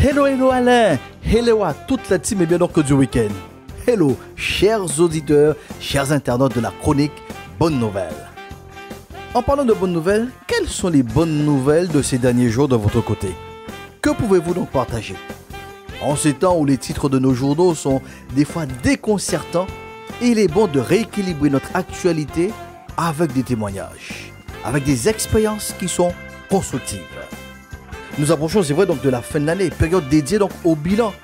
Hello Alain, hello à toute la team et bien donc du week-end. Hello chers auditeurs, chers internautes de la chronique Bonne Nouvelle. En parlant de bonnes nouvelles, quelles sont les bonnes nouvelles de ces derniers jours de votre côté? Que pouvez-vous donc partager? En ces temps où les titres de nos journaux sont des fois déconcertants, il est bon de rééquilibrer notre actualité avec des témoignages, avec des expériences qui sont constructives. Nous approchons, c'est vrai, donc de la fin de l'année, période dédiée donc au bilan.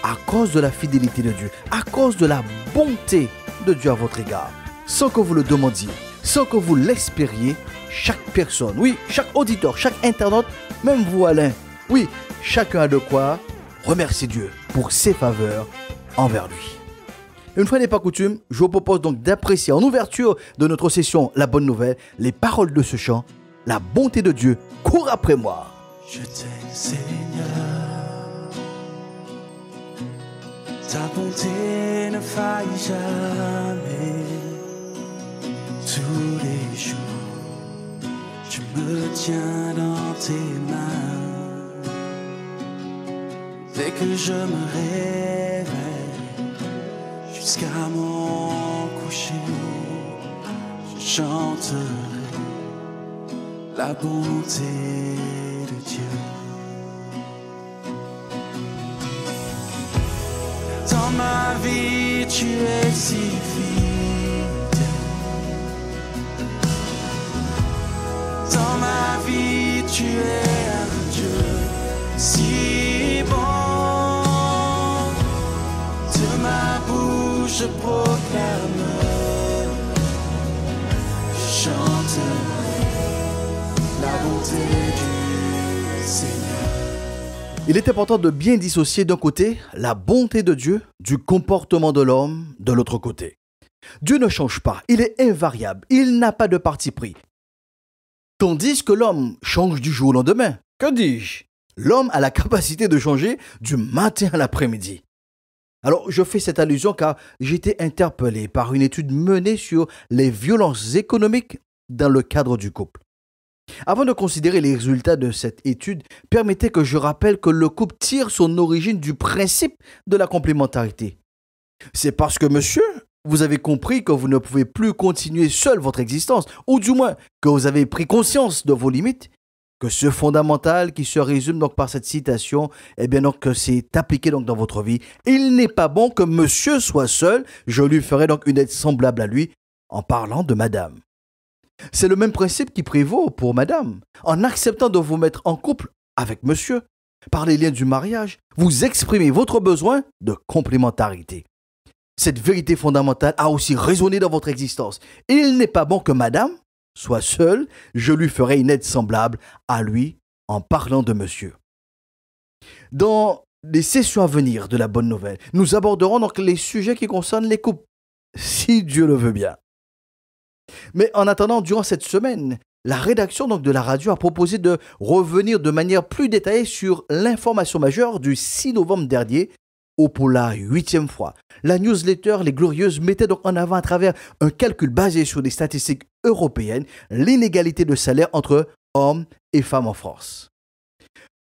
À cause de la fidélité de Dieu, à cause de la bonté de Dieu à votre égard, sans que vous le demandiez, sans que vous l'espériez, chaque personne, oui, chaque auditeur, chaque internaute, même vous Alain, oui, chacun a de quoi remercier Dieu pour ses faveurs envers lui. Une fois n'est pas coutume, je vous propose donc d'apprécier en ouverture de notre session La Bonne Nouvelle, les paroles de ce chant, La bonté de Dieu court après moi. Je t'aime Seigneur, ta bonté ne faillit jamais. Tous les jours, tu me tiens dans tes mains. Dès que je me réveille, jusqu'à mon coucher, je chanterai la bonté de Dieu. Dans ma vie, tu es si fidèle. Dans ma vie, tu es un Dieu si bon. De ma bouche, je proclame, je chanterai la bonté du Seigneur. Il est important de bien dissocier d'un côté la bonté de Dieu du comportement de l'homme de l'autre côté. Dieu ne change pas, il est invariable, il n'a pas de parti pris. Tandis que l'homme change du jour au lendemain. Que dis-je? L'homme a la capacité de changer du matin à l'après-midi. Alors, je fais cette allusion car j'ai été interpellé par une étude menée sur les violences économiques dans le cadre du couple. Avant de considérer les résultats de cette étude, permettez que je rappelle que le couple tire son origine du principe de la complémentarité. C'est parce que, monsieur, vous avez compris que vous ne pouvez plus continuer seul votre existence, ou du moins que vous avez pris conscience de vos limites, que ce fondamental qui se résume donc par cette citation, eh bien donc que c'est appliqué donc dans votre vie. Il n'est pas bon que monsieur soit seul, je lui ferai donc une aide semblable à lui en parlant de madame. C'est le même principe qui prévaut pour madame. En acceptant de vous mettre en couple avec monsieur, par les liens du mariage, vous exprimez votre besoin de complémentarité. Cette vérité fondamentale a aussi résonné dans votre existence. Il n'est pas bon que madame soit seule, je lui ferai une aide semblable à lui en parlant de monsieur. Dans les sessions à venir de la Bonne Nouvelle, nous aborderons donc les sujets qui concernent les couples, si Dieu le veut bien. Mais en attendant, durant cette semaine, la rédaction donc de la radio a proposé de revenir de manière plus détaillée sur l'information majeure du 6 novembre dernier, où pour la 8e fois, la newsletter Les Glorieuses mettait donc en avant à travers un calcul basé sur des statistiques européennes l'inégalité de salaire entre hommes et femmes en France.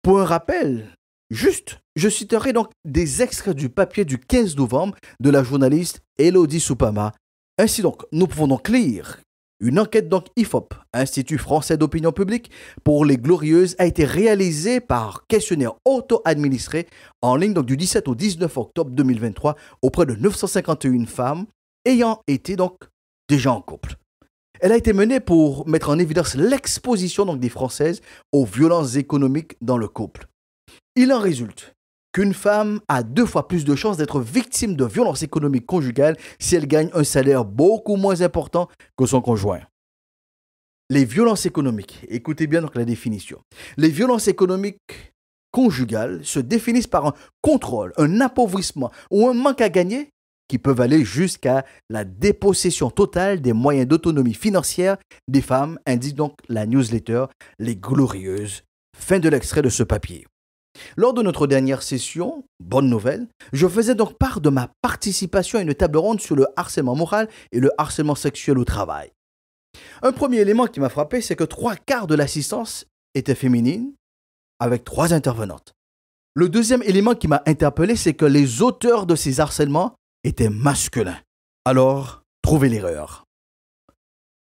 Pour un rappel, juste, je citerai donc des extraits du papier du 15 novembre de la journaliste Élodie Soupama. Ainsi donc, nous pouvons donc lire une enquête donc IFOP, Institut français d'opinion publique, pour les Glorieuses a été réalisée par questionnaire auto-administré en ligne donc du 17 au 19 octobre 2023 auprès de 951 femmes ayant été donc déjà en couple. Elle a été menée pour mettre en évidence l'exposition donc des Françaises aux violences économiques dans le couple. Il en résulte qu'une femme a 2 fois plus de chances d'être victime de violences économiques conjugales si elle gagne un salaire beaucoup moins important que son conjoint. Les violences économiques, écoutez bien donc la définition. Les violences économiques conjugales se définissent par un contrôle, un appauvrissement ou un manque à gagner qui peuvent aller jusqu'à la dépossession totale des moyens d'autonomie financière des femmes, indique donc la newsletter Les Glorieuses. Fin de l'extrait de ce papier. Lors de notre dernière session, Bonne Nouvelle, je faisais donc part de ma participation à une table ronde sur le harcèlement moral et le harcèlement sexuel au travail. Un premier élément qui m'a frappé, c'est que 3/4 de l'assistance était féminine, avec 3 intervenantes. Le deuxième élément qui m'a interpellé, c'est que les auteurs de ces harcèlements étaient masculins. Alors, trouvez l'erreur.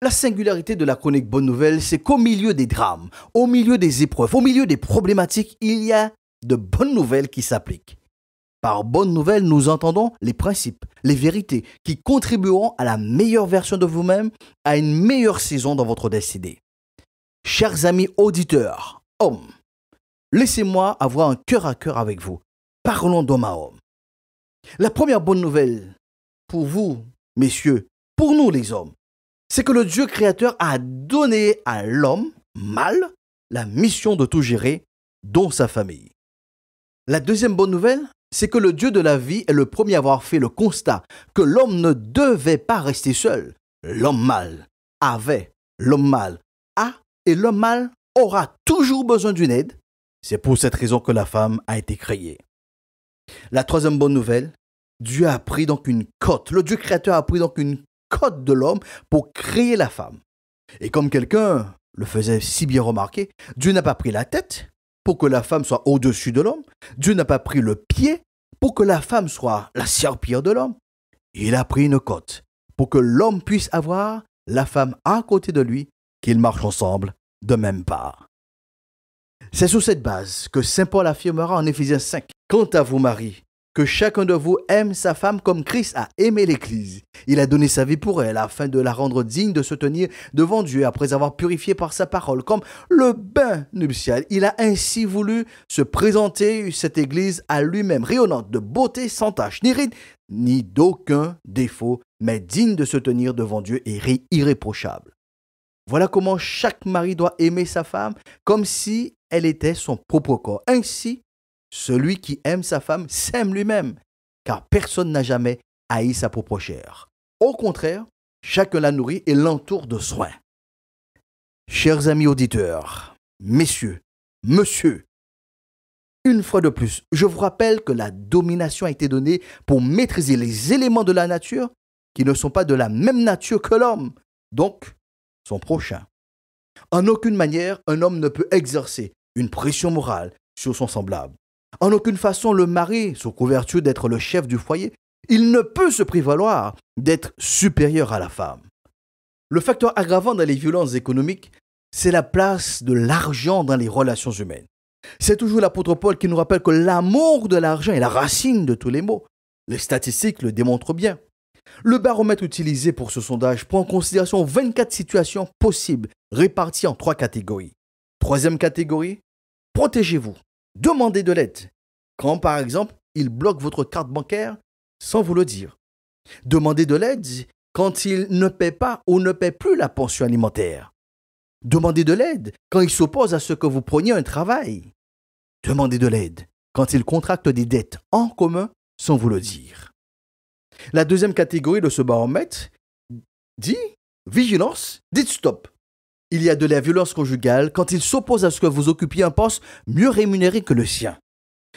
La singularité de la chronique Bonne Nouvelle, c'est qu'au milieu des drames, au milieu des épreuves, au milieu des problématiques, il y a de bonnes nouvelles qui s'appliquent. Par bonnes nouvelles, nous entendons les principes, les vérités qui contribueront à la meilleure version de vous-même, à une meilleure saison dans votre destinée. Chers amis auditeurs, hommes, laissez-moi avoir un cœur à cœur avec vous. Parlons d'homme à homme. La première bonne nouvelle pour vous, messieurs, pour nous les hommes, c'est que le Dieu créateur a donné à l'homme, mâle, la mission de tout gérer, dont sa famille. La deuxième bonne nouvelle, c'est que le Dieu de la vie est le premier à avoir fait le constat que l'homme ne devait pas rester seul. L'homme mâle avait, l'homme mâle a, et l'homme mâle aura toujours besoin d'une aide. C'est pour cette raison que la femme a été créée. La troisième bonne nouvelle, Dieu a pris donc une cote. Le Dieu créateur a pris donc une cote de l'homme pour créer la femme. Et comme quelqu'un le faisait si bien remarquer, Dieu n'a pas pris la tête pour que la femme soit au-dessus de l'homme. Dieu n'a pas pris le pied pour que la femme soit la serpillière de l'homme. Il a pris une cote pour que l'homme puisse avoir la femme à côté de lui, qu'ils marchent ensemble de même part. C'est sur cette base que Saint Paul affirmera en Éphésiens 5. Quant à vous, Marie, que chacun de vous aime sa femme comme Christ a aimé l'Église. Il a donné sa vie pour elle afin de la rendre digne de se tenir devant Dieu après avoir purifié par sa parole comme le bain nuptial. Il a ainsi voulu se présenter cette Église à lui-même, rayonnante de beauté sans tache, ni ride, ni d'aucun défaut, mais digne de se tenir devant Dieu et irréprochable. Voilà comment chaque mari doit aimer sa femme comme si elle était son propre corps. Ainsi, celui qui aime sa femme s'aime lui-même, car personne n'a jamais haï sa propre chair. Au contraire, chacun la nourrit et l'entoure de soins. Chers amis auditeurs, messieurs, monsieur, une fois de plus, je vous rappelle que la domination a été donnée pour maîtriser les éléments de la nature qui ne sont pas de la même nature que l'homme, donc son prochain. En aucune manière, un homme ne peut exercer une pression morale sur son semblable. En aucune façon, le mari, sous couverture d'être le chef du foyer, il ne peut se prévaloir d'être supérieur à la femme. Le facteur aggravant dans les violences économiques, c'est la place de l'argent dans les relations humaines. C'est toujours l'apôtre Paul qui nous rappelle que l'amour de l'argent est la racine de tous les maux. Les statistiques le démontrent bien. Le baromètre utilisé pour ce sondage prend en considération 24 situations possibles, réparties en 3 catégories. Troisième catégorie, protégez-vous. Demandez de l'aide. Quand, par exemple, il bloque votre carte bancaire sans vous le dire. Demandez de l'aide quand il ne paie pas ou ne paie plus la pension alimentaire. Demandez de l'aide quand il s'oppose à ce que vous preniez un travail. Demandez de l'aide quand il contracte des dettes en commun sans vous le dire. La deuxième catégorie de ce baromètre dit vigilance, dites stop. Il y a de la violence conjugale quand il s'oppose à ce que vous occupiez un poste mieux rémunéré que le sien.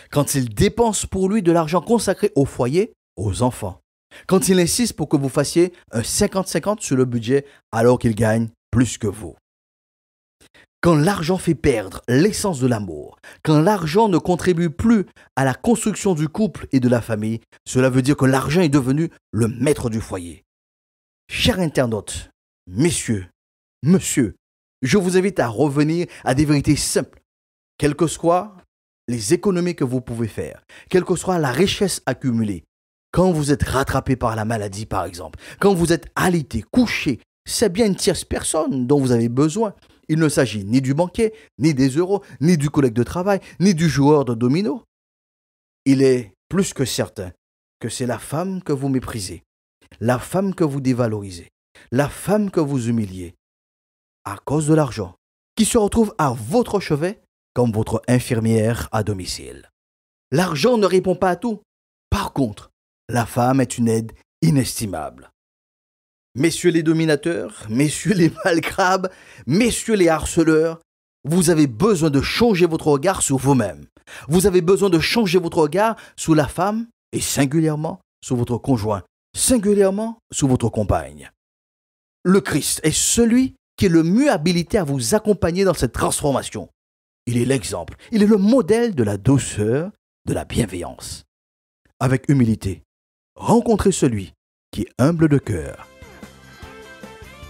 Quand il dépense pour lui de l'argent consacré au foyer, aux enfants. Quand il insiste pour que vous fassiez un 50-50 sur le budget alors qu'il gagne plus que vous. Quand l'argent fait perdre l'essence de l'amour, quand l'argent ne contribue plus à la construction du couple et de la famille, cela veut dire que l'argent est devenu le maître du foyer. Chers internautes, messieurs, monsieur, je vous invite à revenir à des vérités simples. Quelles que soient les économies que vous pouvez faire, quelle que soit la richesse accumulée, quand vous êtes rattrapé par la maladie par exemple, quand vous êtes alité, couché, c'est bien une tierce personne dont vous avez besoin. Il ne s'agit ni du banquier, ni des euros, ni du collègue de travail, ni du joueur de domino. Il est plus que certain que c'est la femme que vous méprisez, la femme que vous dévalorisez, la femme que vous humiliez, à cause de l'argent, qui se retrouve à votre chevet comme votre infirmière à domicile. L'argent ne répond pas à tout. Par contre, la femme est une aide inestimable. Messieurs les dominateurs, messieurs les malcrabes, messieurs les harceleurs, vous avez besoin de changer votre regard sur vous-même. Vous avez besoin de changer votre regard sur la femme et singulièrement sur votre conjoint, singulièrement sur votre compagne. Le Christ est celui qui est le mieux habilité à vous accompagner dans cette transformation. Il est l'exemple, il est le modèle de la douceur de la bienveillance. Avec humilité, rencontrez celui qui est humble de cœur.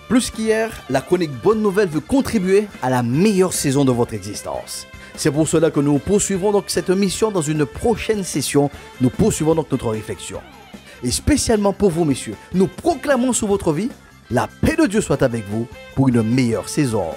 Plus qu'hier, la chronique Bonne Nouvelle veut contribuer à la meilleure saison de votre existence. C'est pour cela que nous poursuivrons donc cette mission dans une prochaine session. Nous poursuivons donc notre réflexion. Et spécialement pour vous, messieurs, nous proclamons sur votre vie, la paix de Dieu soit avec vous pour une meilleure saison.